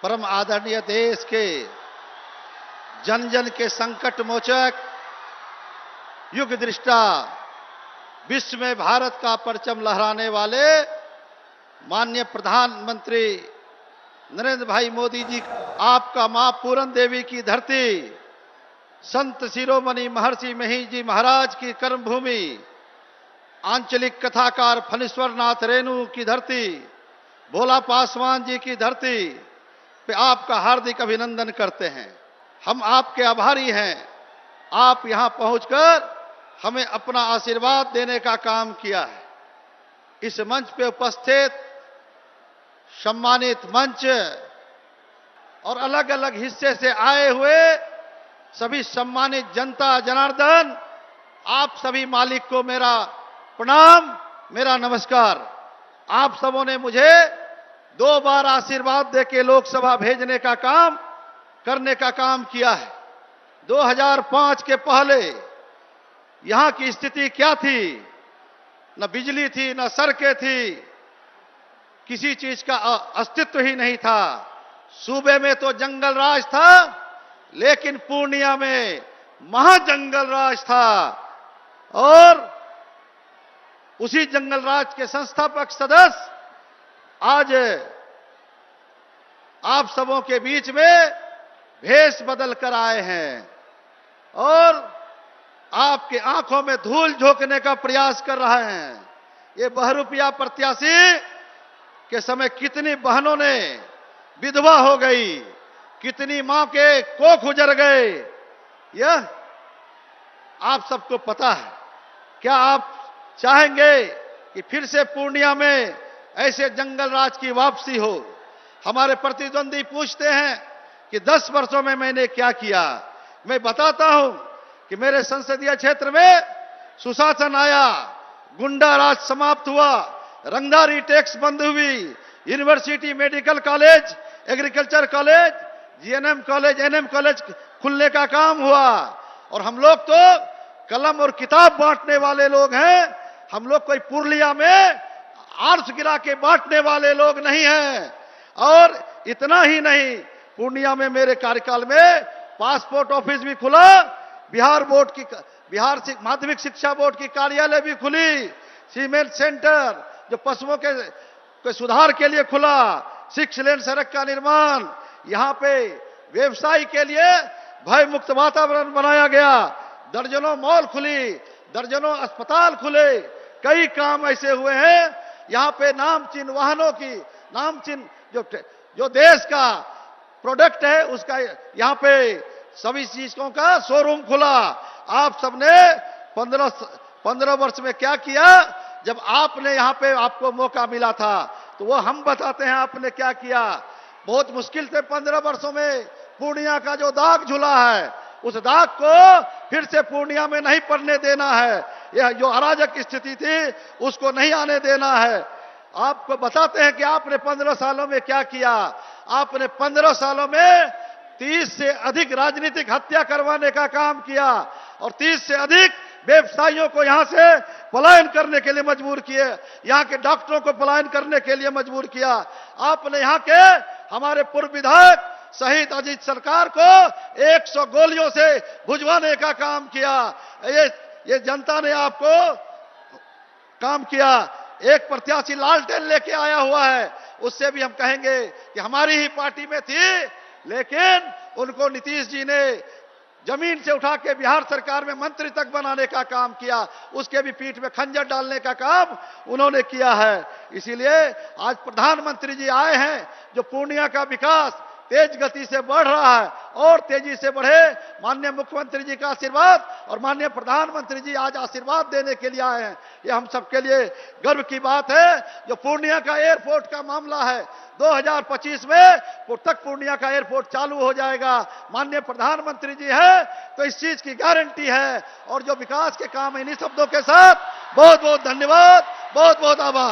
परम आदरणीय देश के जन जन के संकट मोचक, युग दृष्टा, विश्व में भारत का परचम लहराने वाले माननीय प्रधानमंत्री नरेंद्र भाई मोदी जी, आपका मां पूरन देवी की धरती, संत शिरोमणि महर्षि मही जी महाराज की कर्मभूमि, आंचलिक कथाकार फणीश्वर नाथ रेणु की धरती, भोला पासवान जी की धरती पे आपका हार्दिक अभिनंदन करते हैं। हम आपके आभारी हैं। आप यहां पहुंचकर हमें अपना आशीर्वाद देने का काम किया है। इस मंच पे उपस्थित सम्मानित मंच और अलग अलग हिस्से से आए हुए सभी सम्मानित जनता जनार्दन, आप सभी मालिक को मेरा प्रणाम, मेरा नमस्कार। आप सबों ने मुझे 2 बार आशीर्वाद देके लोकसभा भेजने का काम करने का काम किया है। 2005 के पहले यहां की स्थिति क्या थी? न बिजली थी, न सड़कें थी, किसी चीज का अस्तित्व ही नहीं था। सूबे में तो जंगल राज था, लेकिन पूर्णिया में महाजंगल राज था। और उसी जंगल राज के संस्थापक सदस्य आज आप सबों के बीच में भेष बदल कर आए हैं और आपके आंखों में धूल झोंकने का प्रयास कर रहे हैं। ये बहुरूपिया प्रत्याशी के समय कितनी बहनों ने विधवा हो गई, कितनी मां के कोख उजड़ गए, यह आप सबको पता है। क्या आप चाहेंगे कि फिर से पूर्णिया में ऐसे जंगल राज की वापसी हो? हमारे प्रतिद्वंदी पूछते हैं कि 10 वर्षों में मैंने क्या किया। मैं बताता हूं कि मेरे संसदीय क्षेत्र में सुशासन आया, गुंडा राज समाप्त हुआ, रंगदारी टैक्स बंद हुई, university, medical college, agriculture college, GNM college, ANM college खुलने का काम हुआ। और हम लोग तो कलम और किताब बांटने वाले लोग हैं। हम लोग कोई पुरलिया में आर्स गिरा के बांटने वाले लोग नहीं हैं। और इतना ही नहीं, पूर्णिया में मेरे कार्यकाल में पासपोर्ट ऑफिस भी खुला, बिहार माध्यमिक शिक्षा बोर्ड की कार्यालय भी खुली, सीमेंट सेंटर जो पशुओं के सुधार के लिए खुला, 6 लेन सड़क का निर्माण, यहां पे व्यवसाय के लिए भय मुक्त वातावरण बनाया गया, दर्जनों मॉल खुली, दर्जनों अस्पताल खुले, कई काम ऐसे हुए हैं। यहां पे नामचीन वाहनों की, नामचीन जो देश का प्रोडक्ट है उसका यहां पे सभी चीजों का शोरूम खुला। आप सबने 15 वर्ष में क्या किया? जब आपने यहां पे आपको मौका मिला था तो वो हम बताते हैं आपने क्या किया। बहुत मुश्किल से 15 वर्षों में पूर्णिया का जो दाग झुला है, उस दाग को फिर से पूर्णिया में नहीं पड़ने देना है। यह जो अराजक स्थिति थी उसको नहीं आने देना है। आपको बताते हैं कि आपने 15 सालों में क्या किया। आपने 15 सालों में 30 से अधिक राजनीतिक हत्या करवाने का काम किया और 30 से अधिक व्यवसायियों को यहां से पलायन करने के लिए मजबूर किए, यहां के डॉक्टरों को पलायन करने के लिए मजबूर किया। आपने यहां के हमारे पूर्व विधायक शहीद अजीत सरकार को 100 गोलियों से भुजवाने का काम किया। ये जनता ने आपको काम किया। एक प्रत्याशी लालटेन लेके आया हुआ है, उससे भी हम कहेंगे कि हमारी ही पार्टी में थी, लेकिन उनको नीतीश जी ने जमीन से उठा के बिहार सरकार में मंत्री तक बनाने का काम किया। उसके भी पीठ में खंजर डालने का काम उन्होंने किया है। इसीलिए आज प्रधानमंत्री जी आए हैं, जो पूर्णिया का विकास तेज गति से बढ़ रहा है और तेजी से बढ़े। माननीय मुख्यमंत्री जी का आशीर्वाद और माननीय प्रधानमंत्री जी आज आशीर्वाद देने के लिए आए हैं। ये हम सबके लिए गर्व की बात है। जो पूर्णिया का एयरपोर्ट का मामला है, 2025 में तक पूर्णिया का एयरपोर्ट चालू हो जाएगा। माननीय प्रधानमंत्री जी है तो इस चीज की गारंटी है। और जो विकास के काम है, इन्हीं शब्दों के साथ बहुत बहुत धन्यवाद, बहुत बहुत आभार।